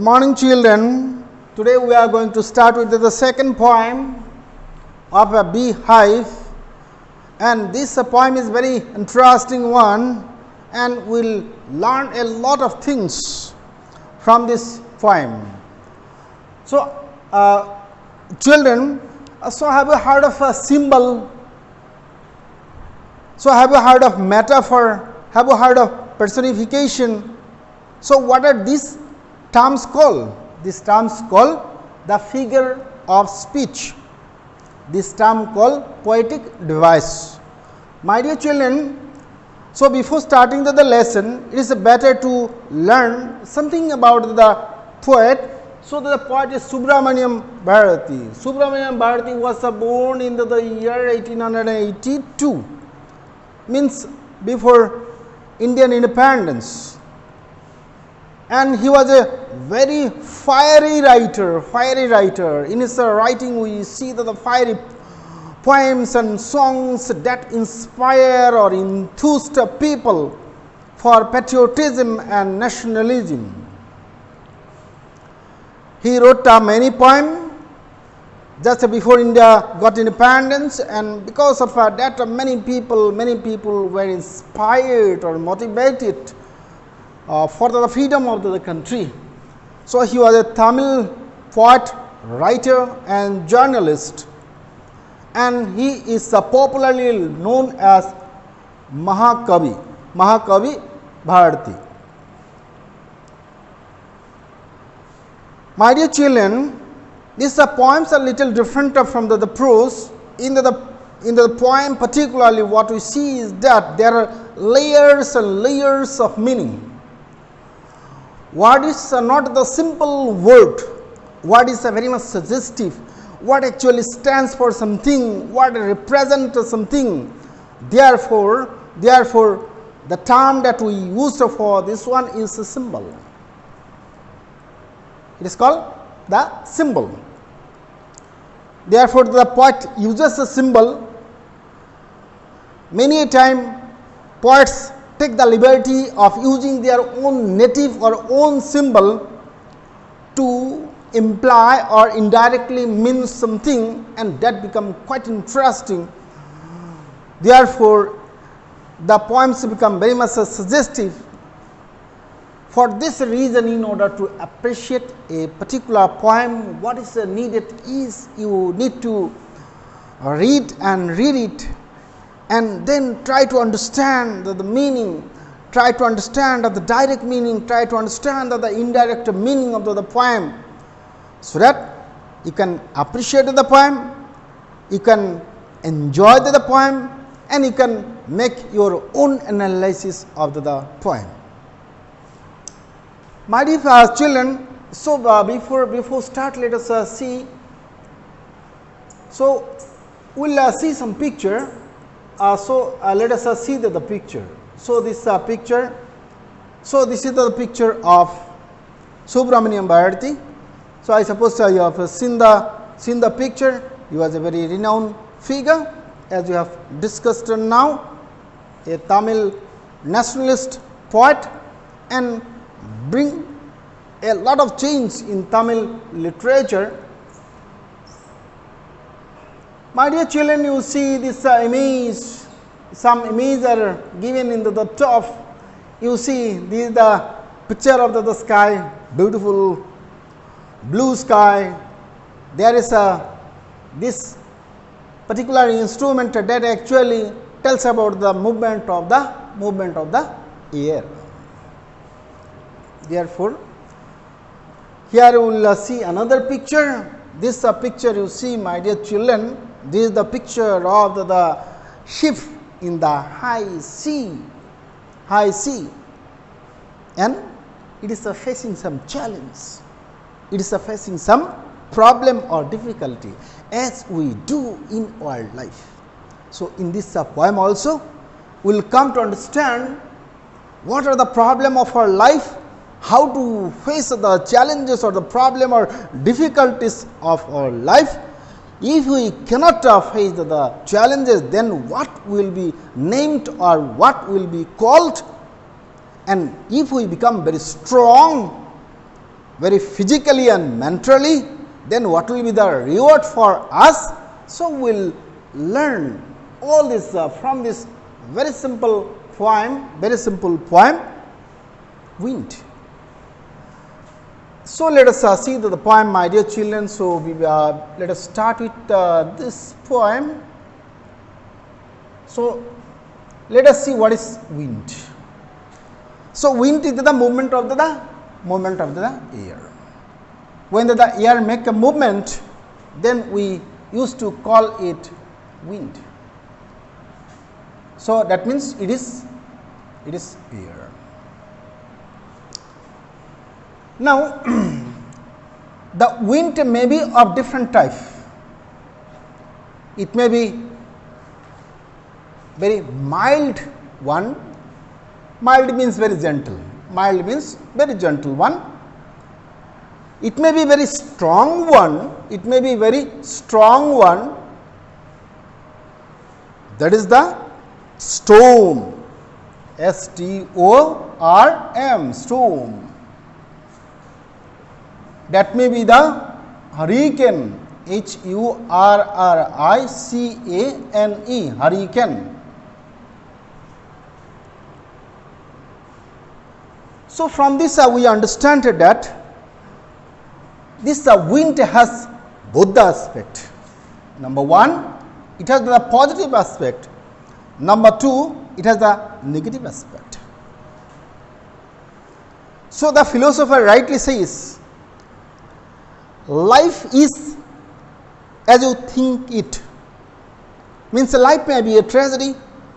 morning, children. Today we are going to start with the second poem of a beehive, and this poem is very interesting one, and we'll learn a lot of things from this poem. So, children, so have you heard of a symbol? So have you heard of metaphor? Have you heard of personification? So what are these terms called? These terms called the figure of speech. This term called poetic device. My dear children, so before starting the lesson, it is better to learn something about the poet. So the poet is Subramaniam Bharati. Subramaniam Bharati was born in the year 1882, means before Indian independence. And he was a very fiery writer. In his writing we see that the fiery poems and songs that inspire or enthuse people for patriotism and nationalism. He wrote many poems just before India got independence, and because of that many people were inspired or motivated for the freedom of the country. So he was a Tamil poet, writer and journalist, and he is popularly known as Mahakavi Bharati. My dear children, these poems are little different from the prose. In the poem particularly, what we see is that there are layers and layers of meaning. What is not the simple word, what is very much suggestive, what actually stands for something, what represents something. Therefore, the term that we use for this one is a symbol. It is called the symbol. Therefore, the poet uses a symbol. Many a time poets take the liberty of using their own native or own symbol to imply or indirectly mean something, and that becomes quite interesting. Therefore, the poems become very much suggestive. For this reason, in order to appreciate a particular poem, what is needed is you need to read it, and then try to understand the meaning, try to understand the direct meaning, try to understand the indirect meaning of the poem, so that you can appreciate the poem, you can enjoy the poem, and you can make your own analysis of the poem. My dear children, so before start, let us see. So we'll see some picture. Let us see the picture. So this picture. So this is the picture of Subramaniam Bharati. So I suppose you have seen the picture. He was a very renowned figure, as you have discussed now, a Tamil nationalist poet, and bring a lot of change in Tamil literature. My dear children, you see this image, some images are given in the top. You see this is the picture of the sky, beautiful blue sky. There is this particular instrument that actually tells about the movement of the air. Therefore, here you will see another picture. This picture you see, my dear children, this is the picture of the ship in the high sea, and it is facing some challenge, it is facing some problem or difficulty, as we do in our life. So in this poem also we will come to understand what are the problem of our life, how to face the challenges or the problem or difficulties of our life. If we cannot face the challenges, then what will be named or what will be called? And if we become very strong, very physically and mentally, then what will be the reward for us? So, we will learn all this from this very simple poem, wind. So, let us see the poem, my dear children. So, let us start with this poem. So, let us see what is wind. So, wind is the movement of the air. When the air make a movement, then we used to call it wind. So, that means it is air. Now, the wind may be of different type. It may be very mild one. Mild means very gentle. Mild means very gentle one. It may be very strong one. It may be very strong one. That is the storm. S-T-O-R-M, storm. That may be the hurricane. H-U-R-R-I-C-A-N-E, hurricane. So, from this we understand that this wind has both the aspect. Number one, it has the positive aspect. Number two, it has the negative aspect. So, the philosopher rightly says, life is as you think it. Means life may be a tragedy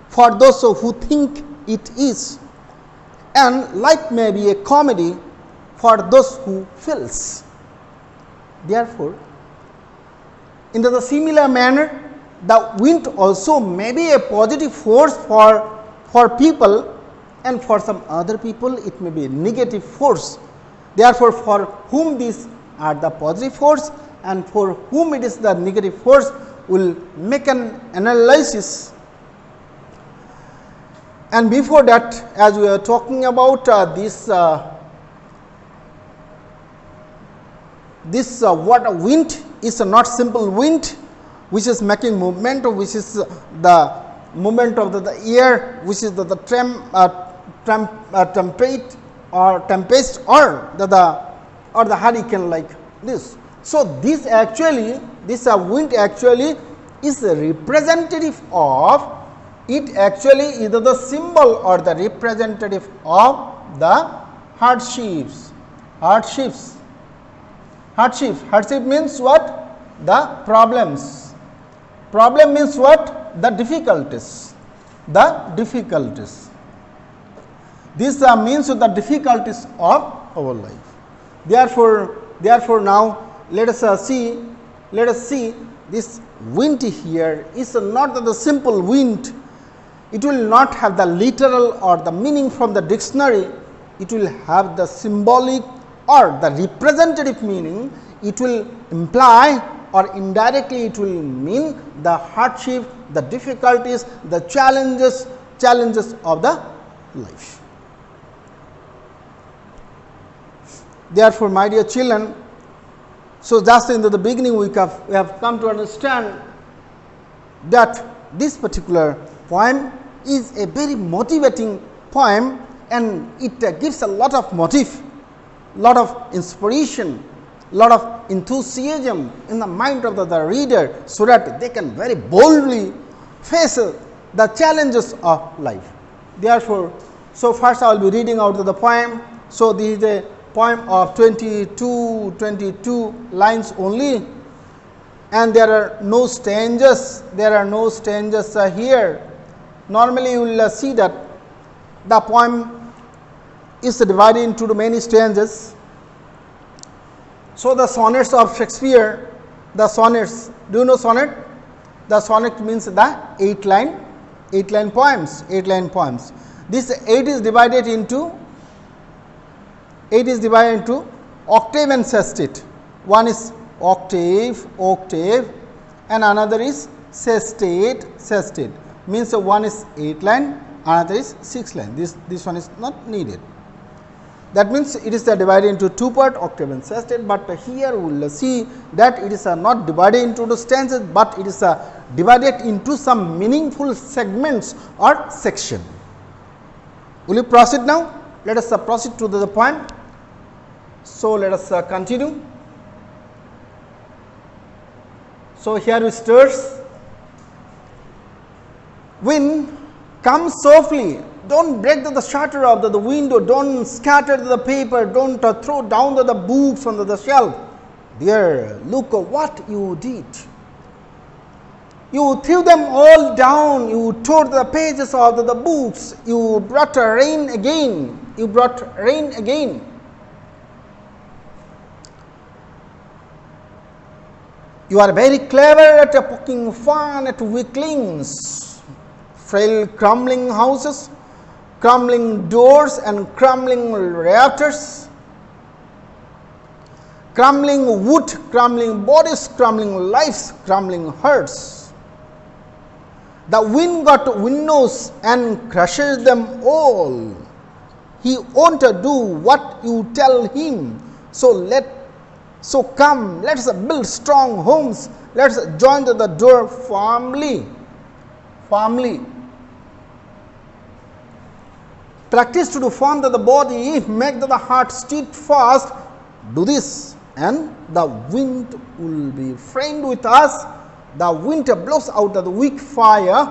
for those who think it is, and life may be a comedy for those who feels. Therefore, in the similar manner, the wind also may be a positive force for people, and for some other people it may be a negative force. Therefore, for whom these are the positive force and for whom it is the negative force, will make an analysis. And before that, as we are talking about this what a wind is, not simple wind which is making movement, which is the movement of the air, which is the tempest or the hurricane like this. So, this wind actually is a representative of, it actually is the symbol or the representative of the hardships. Hardship means what? The problems. Problem means what? The difficulties. This means the difficulties of our life. Therefore, now let us see this wind here is not the simple wind. It will not have the literal or the meaning from the dictionary. It will have the symbolic or the representative meaning. It will imply or indirectly it will mean the hardship, the difficulties, the challenges of the life. Therefore, my dear children, so just in the beginning we have come to understand that this particular poem is a very motivating poem, and it gives a lot of motive, lot of inspiration, lot of enthusiasm in the mind of the reader, so that they can very boldly face the challenges of life. Therefore, so first I will be reading out the poem. So, this is a poem of 22 lines only, and there are no stanzas. Here. Normally, you will see that the poem is divided into many stanzas. So, the sonnets of Shakespeare, the sonnets, do you know sonnet? The sonnet means the 8 line poems. This 8 is divided into octave and sestet. One is octave, and another is sestet. Means one is 8 line, another is 6 line. This one is not needed. That means it is divided into two parts, octave and sestet, but here we will see that it is not divided into the stanzas, but it is divided into some meaningful segments or section. Will you proceed now? Let us proceed to the poem. So, let us continue. So, here we starts. Wind, come softly. Don't break the shutter of the window, don't scatter the paper, don't throw down the books on the shelf. Dear, look what you did. You threw them all down, you tore the pages of the books, you brought rain again, you brought rain again. You are very clever at poking fun at weaklings, frail crumbling houses, crumbling doors and crumbling rafters, crumbling wood, crumbling bodies, crumbling lives, crumbling hearts. The wind got windows and crushes them all. He won't do what you tell him. So come, let us build strong homes. Let us join the door firmly. Practice to form the body, make the heart steadfast. Do this, and the wind will be friend with us. The wind blows out the weak fire.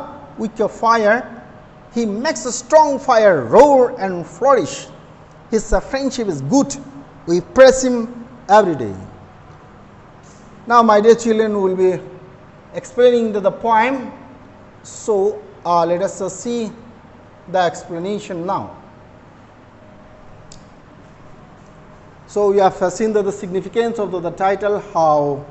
He makes a strong fire roar and flourish. His friendship is good. We praise him every day. Now, my dear children, will be explaining the poem. So, let us see the explanation now. So, we have seen the significance of the title, how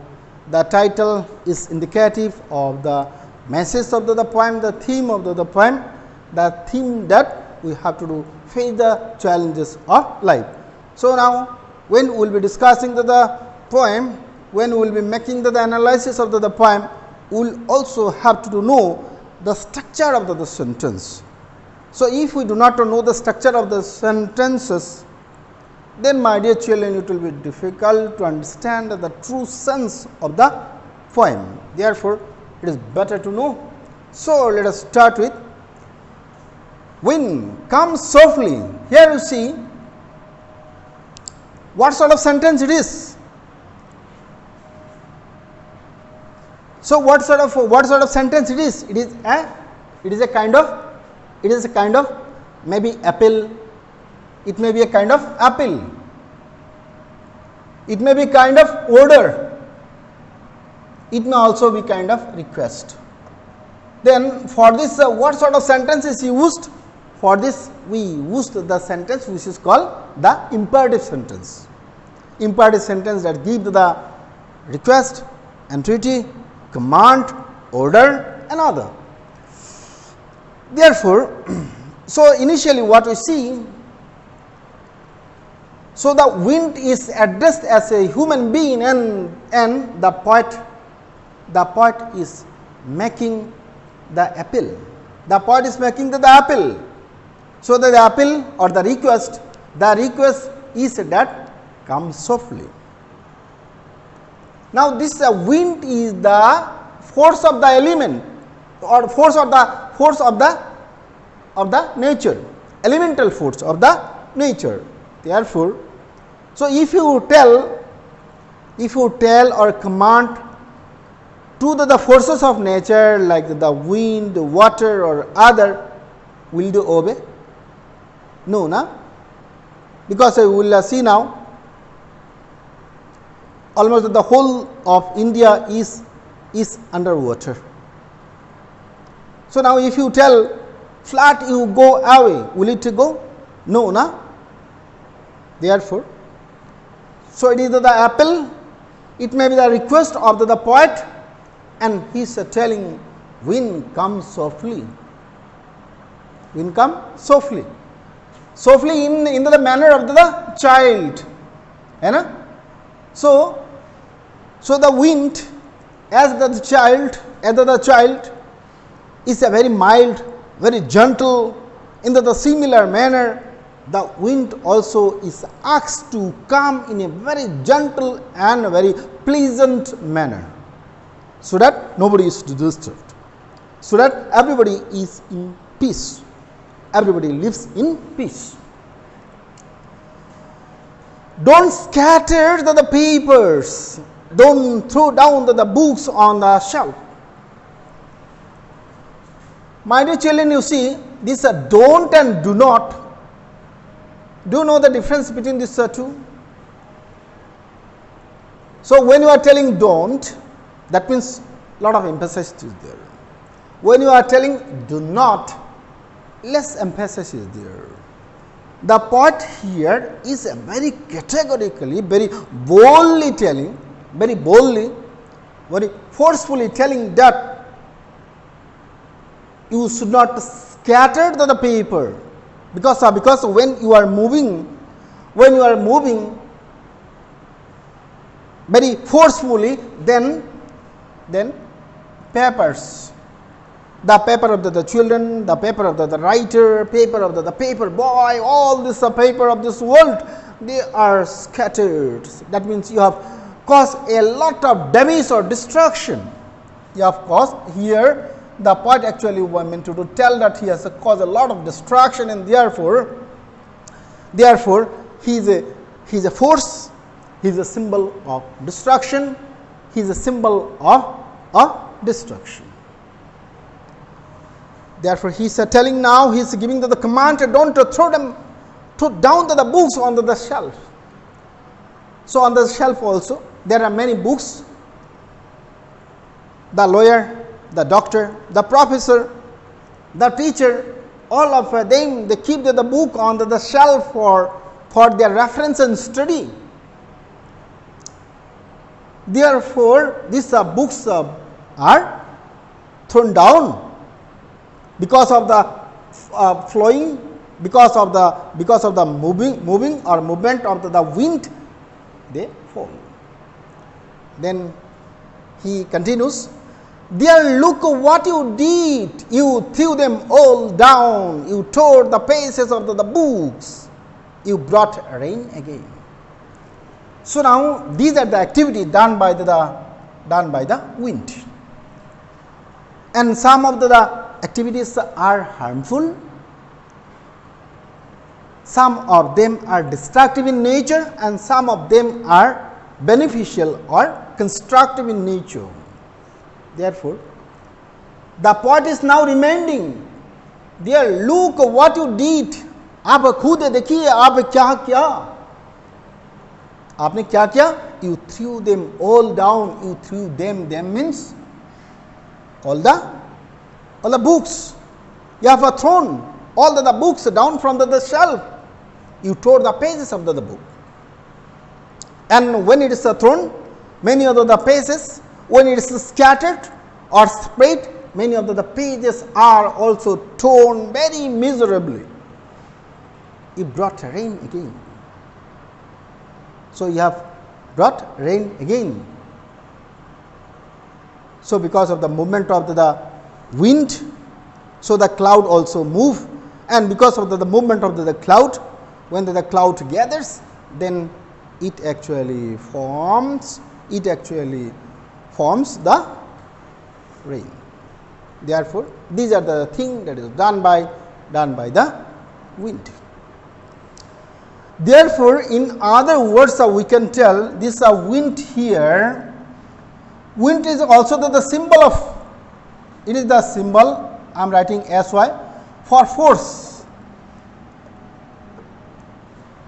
the title is indicative of the message of the poem, the theme of the poem, the theme that we have to face the challenges of life. So, now when we will be discussing the poem, when we will be making the analysis of the poem, we will also have to know the structure of the sentence. So, if we do not know the structure of the sentences, then my dear children, it will be difficult to understand the true sense of the poem. Therefore, it is better to know. So, let us start with wind, come softly. Here you see what sort of sentence it is. So, what sort of sentence it is? It is a kind of maybe apple. It may be a kind of apple. It may be kind of order. It may also be kind of request. Then for this, what sort of sentence is used? For this, we used the sentence which is called the imperative sentence. Imperative sentence that gives the request, entreaty, command, order and other. Therefore, so initially what we see, so the wind is addressed as a human being, and the poet is making the appeal. The poet is making the appeal. So the appeal or the request is that come softly. Now this wind is the force of the element or force of the nature, elemental force of the nature. Therefore, so if you tell or command to the forces of nature like the wind, water or other, will you obey? No, na? Because we will see now almost the whole of India is underwater. So now if you tell flat you go away, will it go? No, na? Therefore, so it is the appeal, it may be the request of the poet, and he is telling wind come softly. Wind come softly. Softly in the manner of the child. So the wind as the child is a very mild, very gentle, in the similar manner the wind also is asked to come in a very gentle and very pleasant manner, so that nobody is disturbed, so that everybody is in peace, everybody lives in peace. Don't scatter the papers, don't throw down the books on the shelf. My dear children, you see, this don't and do not. Do you know the difference between these two? So, when you are telling don't, that means a lot of emphasis is there. When you are telling do not, less emphasis is there. The point here is very categorically, very boldly telling, very boldly, very forcefully telling that you should not scatter the paper, because when you are moving very forcefully, then papers, the paper of the children, the paper of the writer, paper of the paper boy, all this paper of this world, they are scattered. That means you have caused a lot of damage or destruction. You have caused here. The point actually was meant to tell that he has caused a lot of destruction, and therefore he is a force, he is a symbol of destruction, he is a symbol of destruction. Therefore, he is telling now, he is giving the command, don't throw down the books on the shelf. So, on the shelf also there are many books. The lawyer, the doctor, the professor, the teacher, all of them, they keep the book on the shelf for their reference and study. Therefore, these books are thrown down because of the flowing, because of the moving or movement of the wind, they fall. Then he continues, "Dear, look what you did. You threw them all down. You tore the pages of the books. You brought rain again." So now these are the activities done by the wind, and some of the activities are harmful. Some of them are destructive in nature, and some of them are beneficial or constructive in nature. Therefore, the poet is now reminding, "Dear, look what you did. आप खुद देखिए आप क्या किया, आपने क्या किया? You threw them all down. You threw them means all the books. You have thrown all the books down from the shelf. You tore the pages of the book. And when it is thrown, many of the pages, when it is scattered or spread, many of the pages are also torn very miserably. It brought rain again. So you have brought rain again. So because of the movement of the wind, so the cloud also move, and because of the movement of the cloud, when the cloud gathers, then it actually forms the rain. Therefore, these are the things that is done by the wind. Therefore, in other words, we can tell this wind here. Wind is also the symbol of. It is the symbol. I am writing SY for force.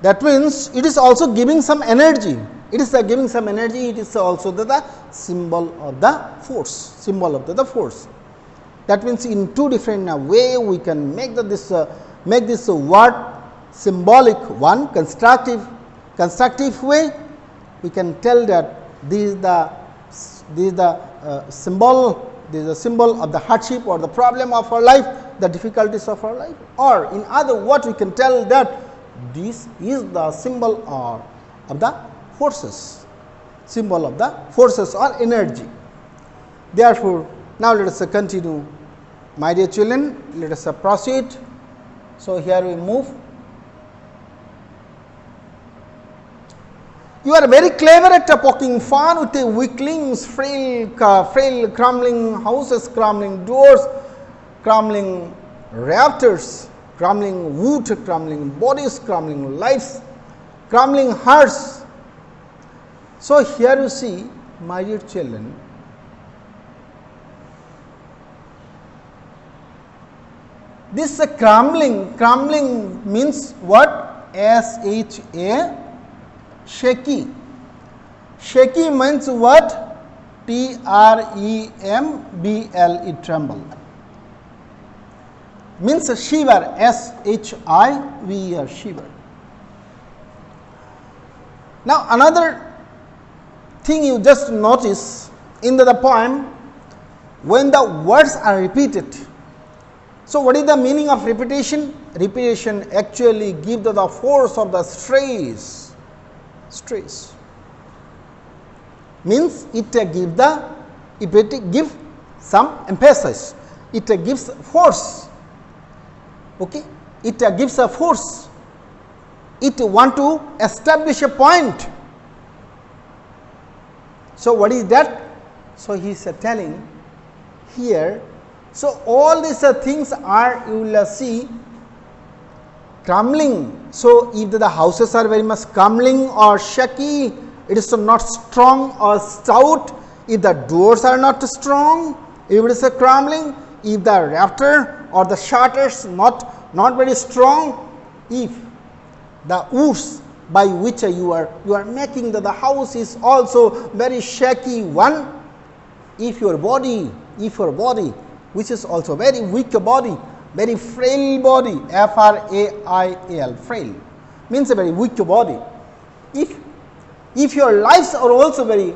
That means it is also giving some energy. It is giving some energy. It is also the symbol of the force. Symbol of the force. That means in two different way we can make this word symbolic. One constructive way. We can tell that this is the symbol. This is a symbol of the hardship or the problem of our life, the difficulties of our life. Or in other words, we can tell that this is the symbol of the forces, symbol of the forces or energy. Therefore, now let us continue. My dear children, let us proceed. So, here we move. You are very clever at poking fun with the weaklings, frail, crumbling houses, crumbling doors, crumbling rafters, crumbling wood, crumbling bodies, crumbling lives, crumbling hearts. So here you see, my dear children, this crumbling means what? S-H-A, shaky. Shaky means what? T-R-E-M-B-L-E, tremble. Means shiver, S-H-I-V-E-R, shiver. Now another thing you just notice in the poem, when the words are repeated. So what is the meaning of repetition? Repetition actually gives the force of the stress. Means it gives some emphasis. It gives force. Okay, it gives a force. It want to establish a point. So what is that? So he is telling here. So all these things are, you will see, crumbling. So if the houses are very much crumbling or shaky, it is not strong or stout. If the doors are not strong, if it is a crumbling, if the rafter or the shutters not very strong, if the woods by which you are making the house is also very shaky one, if your body which is also very weak body, very frail body, F-R-A-I-L, frail, means a very weak body. If your lives are also very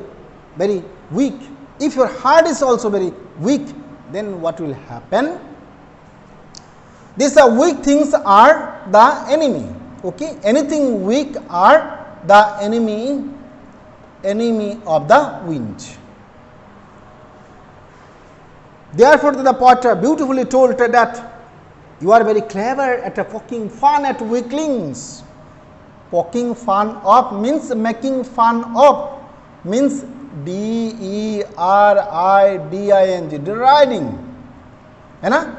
weak, if your heart is also very weak, then what will happen? These weak things are the enemy. Okay, anything weak are the enemy of the wind. Therefore, the poet beautifully told that you are very clever at poking fun at weaklings. Poking fun of means making fun of, means D-E-R-I-D-I-N-G, deriding. है ना?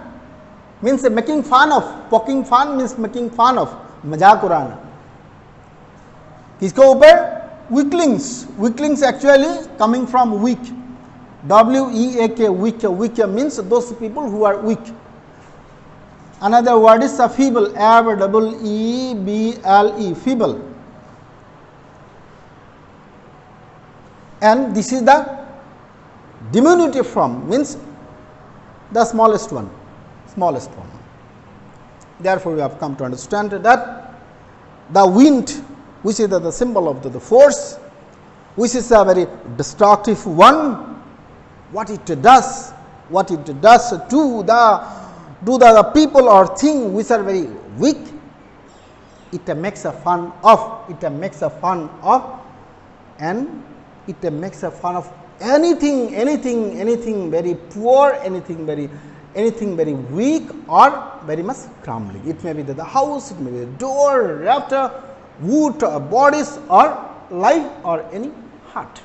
Means making fun of. Poking fun means making fun of, मजाक उड़ाना. किसके ऊपर? Weaklings. Weaklings actually coming from weak. W-E-A-K, weak. Weak means those people who are weak. Another word is feeble, F-E-E-B-L-E, feeble. And this is the diminutive form, means the smallest one. Therefore, we have come to understand that the wind, which is the symbol of the force, which is a very destructive one, what it does to the people or thing which are very weak, it makes a fun of, and it makes a fun of anything very poor, anything very weak or very much crumbling. It may be the house, it may be the door, rafter, wood, or bodies, or life, or any heart.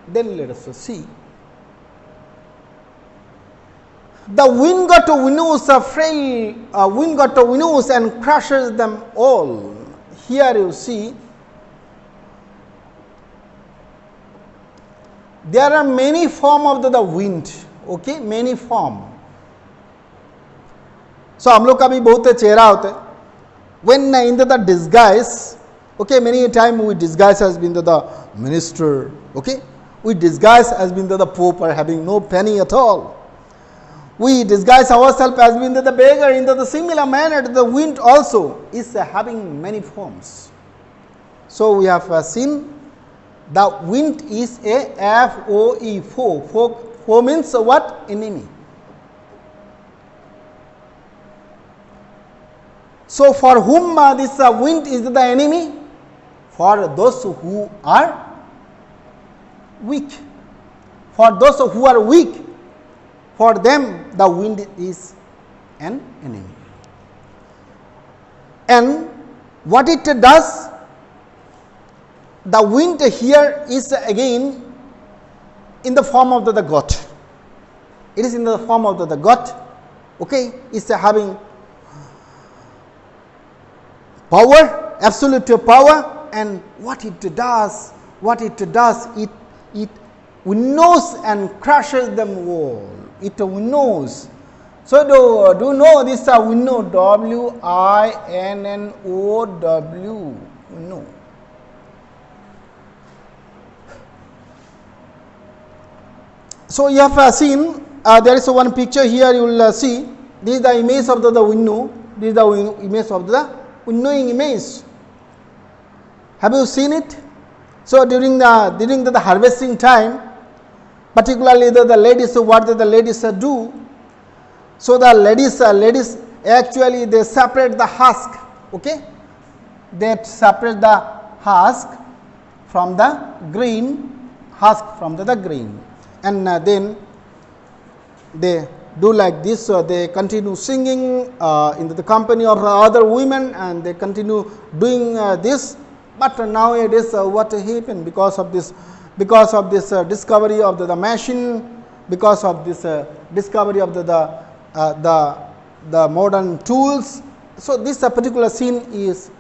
Then let us see. The wind got to winnows wind got to winnows and crushes them all. Here you see, there are many forms of the wind. Okay, many form. So हम लोग का भी बहुत चेहरा होता है. When in the disguise, okay, many a time we disguise as being the minister. Okay, we disguise as being the pope or having no penny at all. We disguise ourselves as being the beggar. In the similar manner, the wind also is having many forms. So we have seen the wind is a F-O-E, foe. Foe means what? Enemy. So for whom this wind is the enemy? For those who are weak. For those who are weak, for them the wind is an enemy. And what it does? the wind here is again in the form of the God. It is in the form of the God. Okay, it's having power, absolute power, and what it does, it winnows and crushes them all. It winnows. So do you know this winnow? W-I-N-N-O-W. Winnow. So you have seen there is one picture here. You will see this is the image of the winnow. This is the image of the winnowing image. Have you seen it? So during the harvesting time, particularly the ladies, what the ladies do. So the ladies actually they separate the husk. Okay, they separate the husk from the grain, and then they do like this. So they continue singing in the company of other women, and they continue doing this. But nowadays, what happened because of this discovery of the machine, because of this discovery of the modern tools. So this particular scene is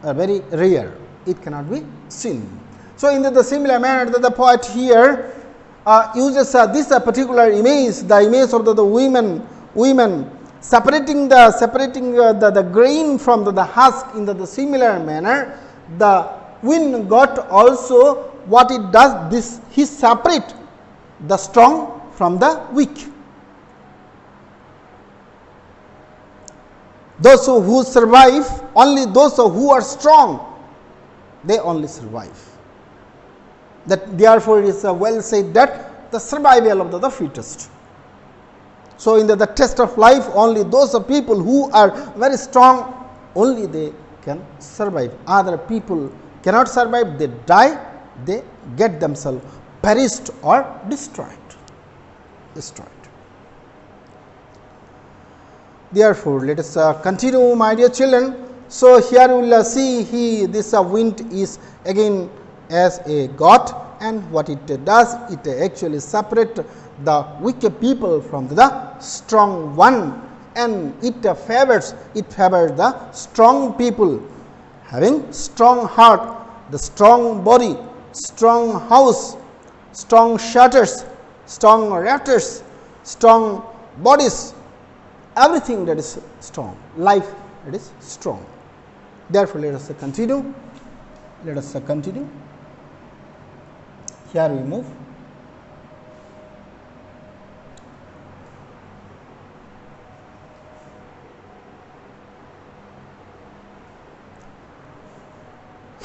very rare. It cannot be seen. So in the similar manner, the poet here uses this particular image, the image of the women separating the grain from the husk in the similar manner. The wind god also, what it does, this he separate the strong from the weak. Those who survive, only those who are strong, they only survive. That therefore it is well said that the survival of the fittest. So in the test of life, only those people who are very strong, only they can survive. Other people cannot survive, they die, they get themselves perished or destroyed. Therefore, let us continue, my dear children. So here we will see this wind is again as a god, and what it does, it actually separate the weak people from the strong one, and it favors the strong people, having strong heart, the strong body, strong house, strong shutters, strong rafters, strong bodies, everything that is strong, life that is strong. Therefore, let us continue. Here we move.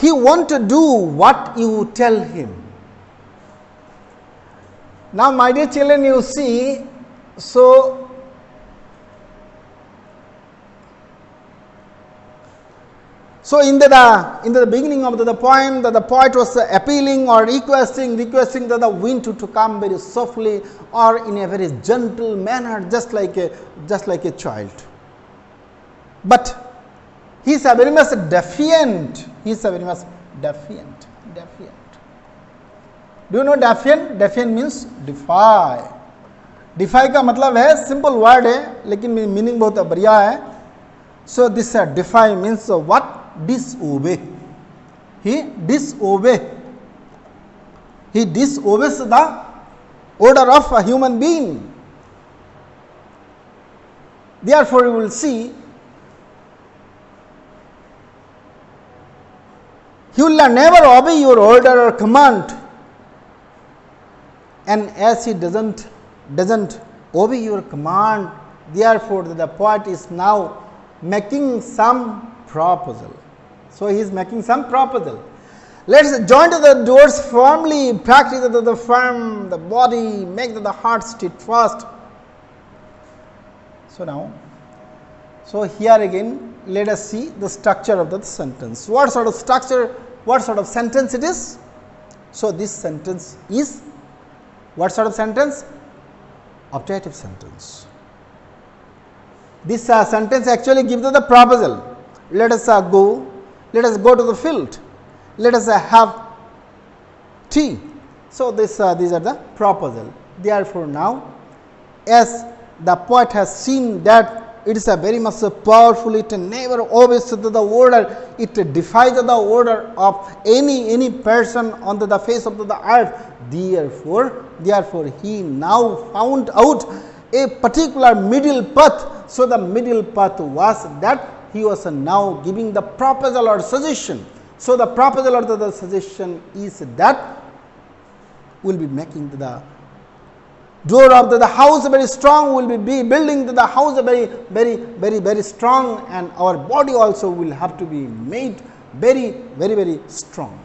He wants to do what you tell him. Now, my dear children, you see, so in the beginning of the poem, the poet was appealing or requesting the wind to come very softly or in a very gentle manner, just like a child. But he is very much defiant. Do you know defiant? Defiant means defy. Defy का मतलब है, simple word है, लेकिन meaning बहुत बढ़िया है. So this defy means what? Disobey. He disobeys the order of a human being. Therefore, you will see he will never obey your order or command, and as he doesn't obey your command, therefore the poet is now making some proposal. So he is making some proposal. Let us join to the doors firmly, practice the firm, the body, make the heart steadfast. So here again, let us see the structure of the sentence. What sort of structure, what sort of sentence it is? So this sentence is what sort of sentence? Optative sentence. This sentence actually gives the proposal. Let us go to the field. let us have tea. So, these are the proposal. Therefore, now as the poet has seen that it is a very much powerful, it never obeys to the order, it defies the order of any person on the face of the earth. Therefore, he now found out a particular middle path. So, the middle path was that he was now giving the proposal or suggestion. So, the proposal or the suggestion is that we will be making the door of the house very strong, will be building the house very strong, and our body also will have to be made very strong.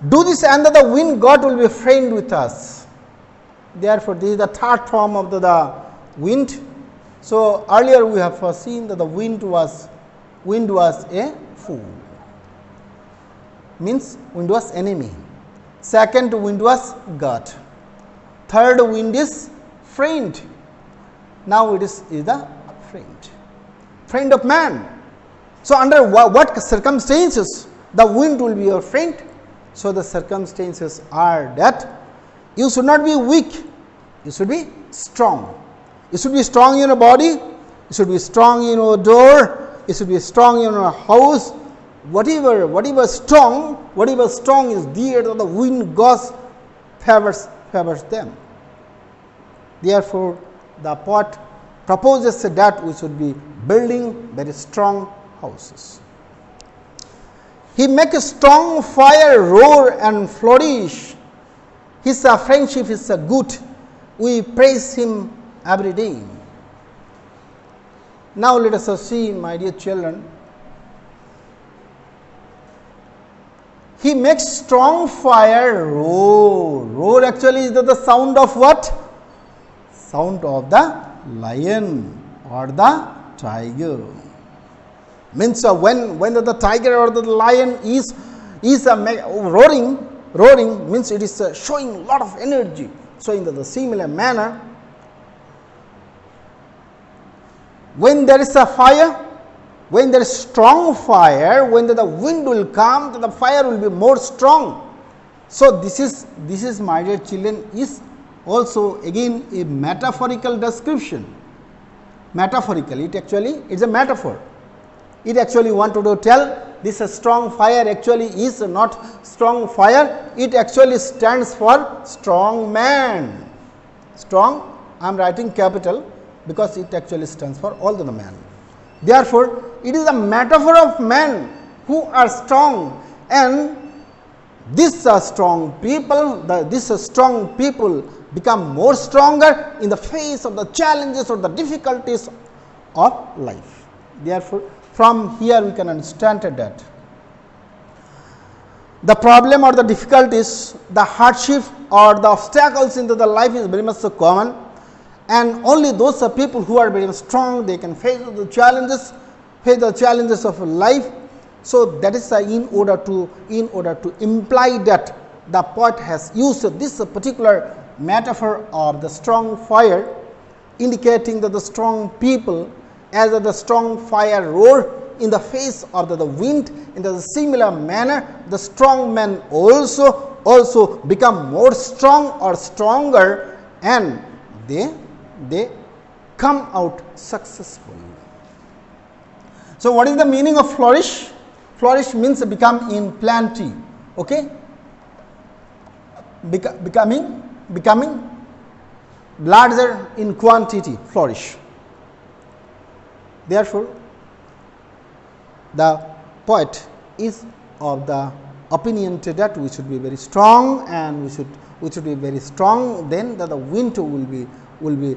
Do this and the wind god will be friend with us. Therefore, this is the third form of the wind. So, earlier we have seen that the wind was a fool, means wind was enemy. Second wind was God. Third wind is friend. Now it is the friend of man. So, under what circumstances the wind will be your friend? So, the circumstances are that you should not be weak, you should be strong. You should be strong in your body, you should be strong in your door, you should be strong in your house. Whatever strong is there, the wind goes favors them. Therefore, the poet proposes that we should be building very strong houses. He makes a strong fire roar and flourish. His friendship is good. We praise him every day. Now, let us see, my dear children. He makes strong fire roar. Roar actually is the sound of what? Sound of the lion or the tiger. Means when the tiger or the lion is roaring means it is showing a lot of energy. So, in the similar manner, when there is a fire, when there is strong fire, when the wind will come, the fire will be more strong. So, this is my dear children, is also again a metaphorical description. Metaphorical, it actually is a metaphor. It actually wanted to tell this strong fire actually is not strong fire, it actually stands for strong man. Strong, I am writing capital because it actually stands for all the man. Therefore, it is a metaphor of men who are strong, and these strong people become more stronger in the face of the challenges or the difficulties of life. Therefore, from here we can understand that the problem or the difficulties, the hardship or the obstacles into the life is very much so common, and only those people who are very strong, they can face the challenges of life. So, that is in order to imply that the poet has used this particular metaphor of the strong fire, indicating that the strong people as the strong fire roar in the face of the wind. In the similar manner, the strong men also become more strong or stronger, and they come out successful. So, what is the meaning of flourish? Flourish means become in plenty. Okay, becoming larger in quantity. Flourish. Therefore, the poet is of the opinion that we should be very strong, and we should be very strong. Then the wind will be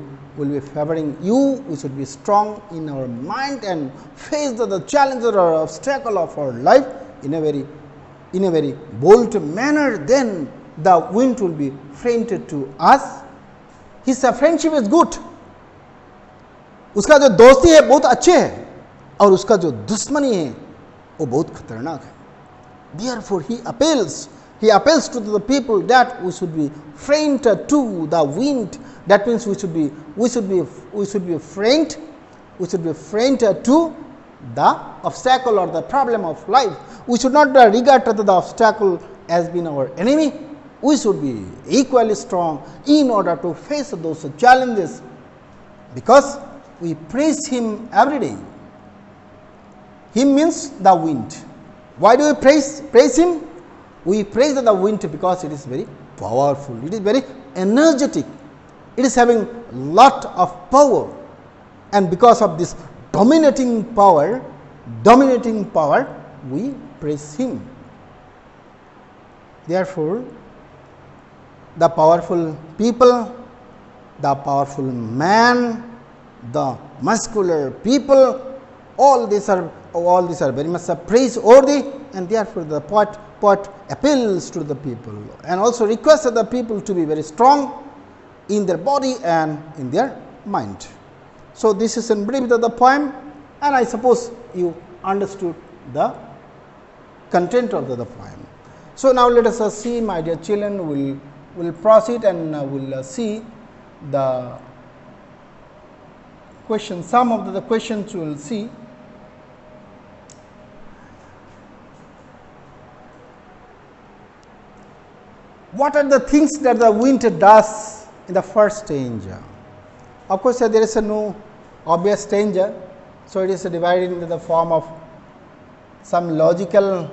favoring you. We should be strong in our mind and face the challenge or obstacle of our life in a very bold manner. Then the wind will be friend to us. His friendship is good. उसका जो दोस्ती है बहुत अच्छे है, और उसका जो दुश्मनी है वो बहुत खतरनाक है. Therefore, he appeals to the people that we should be friend to the wind. That means we should be friend to the obstacle or the problem of life. We should not regard the obstacle as being our enemy. We should be equally strong in order to face those challenges, because we praise Him every day. Him means the wind. Why do we praise Him? We praise the wind because it is very powerful, it is very energetic, it is having lot of power, and because of this dominating power, we praise Him. Therefore, the powerful people, the powerful man, the muscular people, all these are very much praiseworthy, and therefore the poet appeals to the people and also requests the people to be very strong in their body and in their mind. So, this is in brief the poem, and I suppose you understood the content of the poem. So, now let us see, my dear children, we will proceed and we will see the questions. Some of the questions we will see. What are the things that the wind does in the first stanza? Of course, there is no obvious stanza, so it is divided into the form of some logical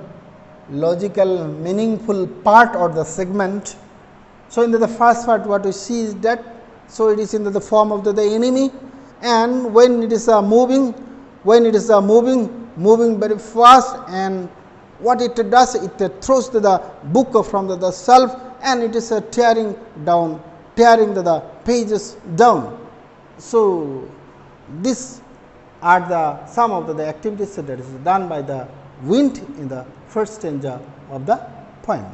meaningful part or the segment. So, in the first part what we see is that, so it is in the form of the enemy, and when it is moving very fast, and what it does, it throws the book from the shelf, and it is tearing the pages down. So, these are some of the activities that is done by the wind in the first stanza of the poem.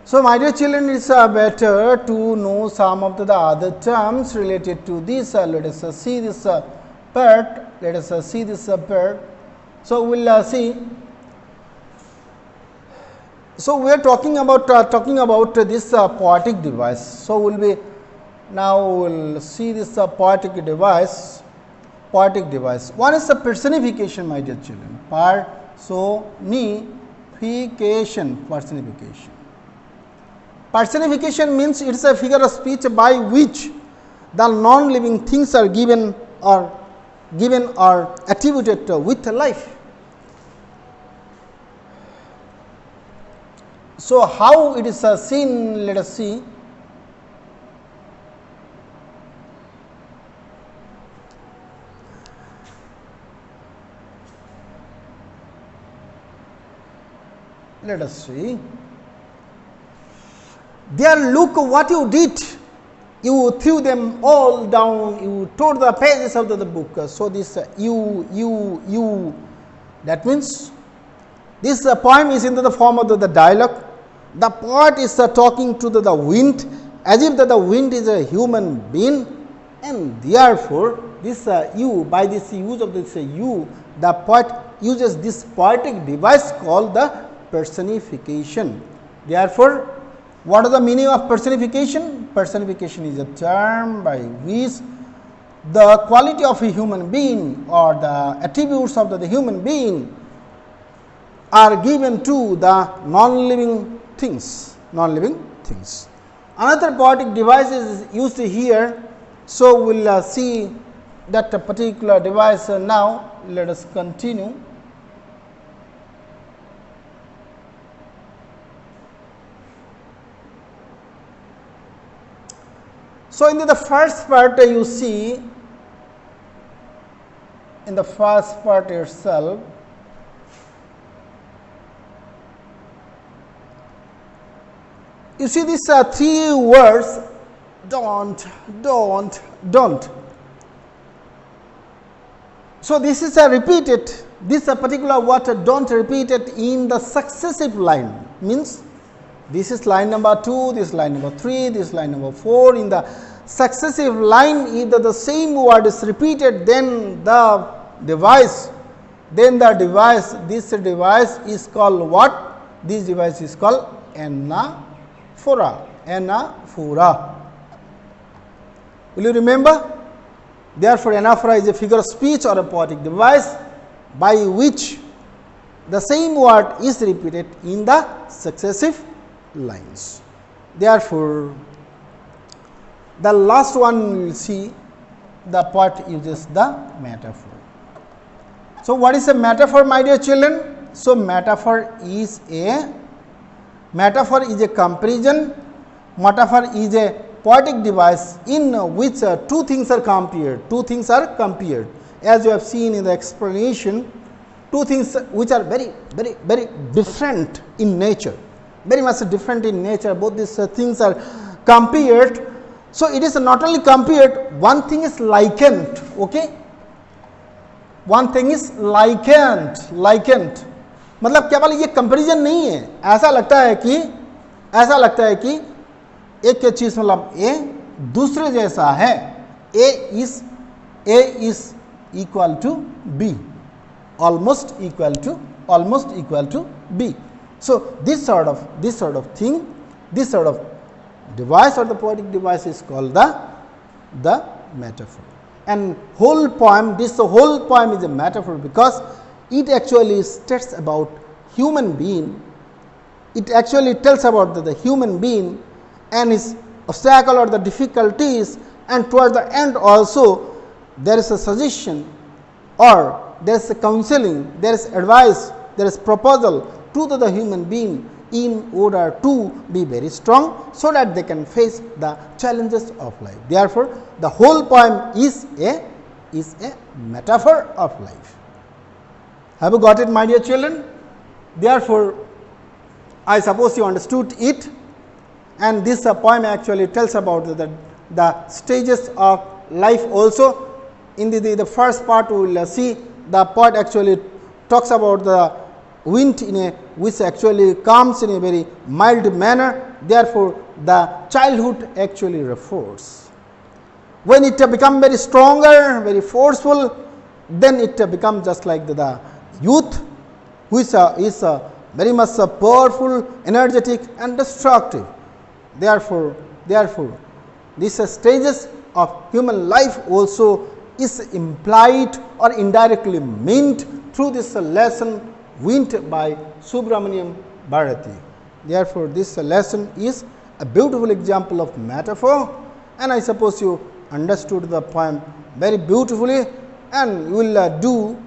So, my dear children, it is better to know some of the other terms related to this. Let us see this part. So, we will see. So, we are talking about this poetic device. So, we will see this poetic device. One is the personification, my dear children. Personification means it is a figure of speech by which the non-living things are given or attributed with life. So, how it is seen? Let us see. There, look what you did. You threw them all down. You tore the pages of the book. So, this you. That means this poem is in the form of the dialogue. The poet is talking to the wind as if the wind is a human being, and therefore, this you, by this use of this you, the poet uses this poetic device called the personification. Therefore, what is the meaning of personification? Personification is a term by which the quality of a human being or the attributes of the human being are given to the non-living things. Another poetic device is used here. So, we will see that particular device now. Let us continue. So, in the first part you see, in the first part itself, you see these three words, don't. So, this is repeated, this particular word don't repeated in the successive line, means this is line number 2, this line number 3, this line number 4. In the successive line, either the same word is repeated, then the device, this device is called what? This device is called anaphora. Will you remember? Therefore, anaphora is a figure of speech or a poetic device by which the same word is repeated in the successive lines. Therefore, the last one we will see, the poet uses the metaphor. So, what is a metaphor, my dear children? So, metaphor is a comparison, metaphor is a poetic device in which two things are compared. As you have seen in the explanation, two things which are very different in nature, very much different in nature. Both these things are compared. So, it is not only compared, one thing is likened. Okay, one thing is likened. मतलब केवल ये comparison नहीं है, ऐसा लगता है कि एक चीज मतलब ए दूसरे जैसा है. A is equal to B, almost equal to b. So, this sort of thing, this sort of device or the poetic device is called the metaphor. And whole poem is a metaphor because it actually states about human being. It actually tells about the human being and his obstacle or the difficulties, and towards the end also there is a suggestion or there is a counseling, there is advice, there is proposal to the human being in order to be very strong so that they can face the challenges of life. Therefore, the whole poem is a metaphor of life. Have you got it, my dear children? Therefore, I suppose you understood it, and this poem actually tells about the stages of life also. In the first part we will see the poet actually talks about the wind which actually comes in a very mild manner. Therefore, the childhood actually refers. When it becomes very stronger, very forceful, then it becomes just like the youth, which is very much powerful, energetic and destructive. Therefore, these stages of human life also is implied or indirectly meant through this lesson Wind by Subramaniam Bharati. Therefore, this lesson is a beautiful example of metaphor, and I suppose you understood the poem very beautifully, and you will do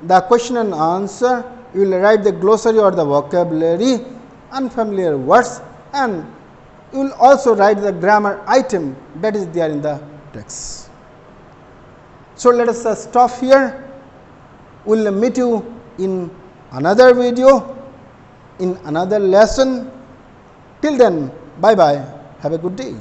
the question and answer. You will write the glossary or the vocabulary, unfamiliar words, and you will also write the grammar item that is there in the text. So, let us stop here. We will meet you in another video, in another lesson. Till then, bye bye. Have a good day.